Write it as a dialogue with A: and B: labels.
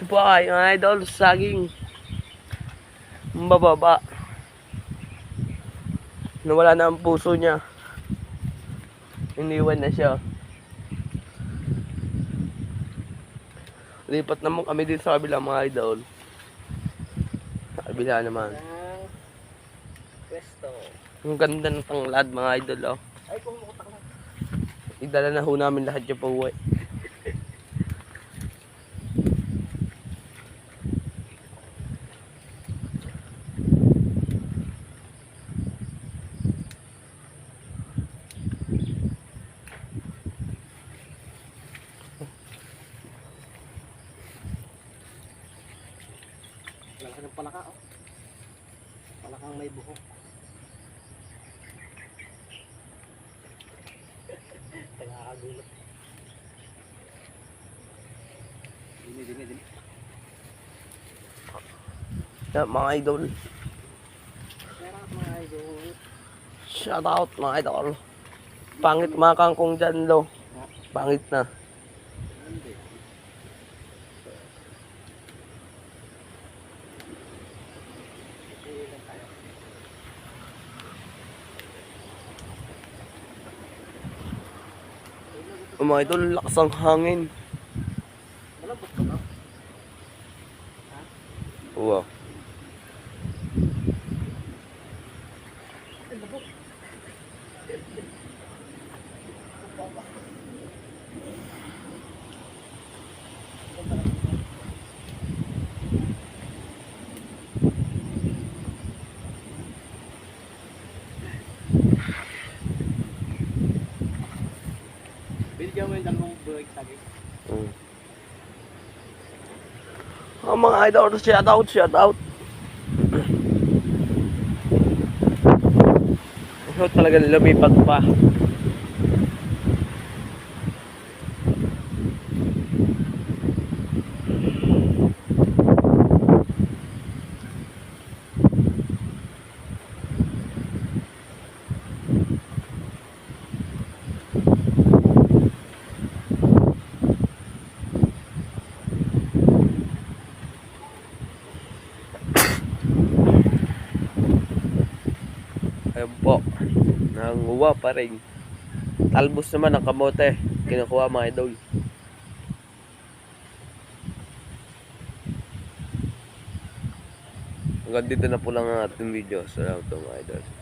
A: Ito po ay mga idol, saging mababa. Nawala na ang puso niya. Iniwan na siya. Lipat naman kami dito sa kabila mga idol. Sa kabila naman.
B: Pwesto.
A: Ang ganda ng tanglad mga idol oh.
B: Ay, pumukutak na.
A: Idala na ho namin lahat yung pauwi.
B: Wala ka ng palaka, oh. Palakang may buhok. Nakakagulat. Dini.
A: Yan mga idol.
B: Sarap mga idol.
A: Shout out mga idol. Pangit mga kangkong dyan lo. Pangit na.
B: Hindi.
A: Oh, mga idol, lakas ang hangin.
B: Malambot ka ba?
A: Wow.
B: Ay, labot. Binigyan mo yung dalawang buhay saging.
A: Oh, mga idol, shout out. Ito talaga lumipad pa. Ayun po, nanguwa pa rin. Talbos naman ang kamote, kinukuha mga idol. Hanggang dito na po lang ang ating video. Salamat mga idol.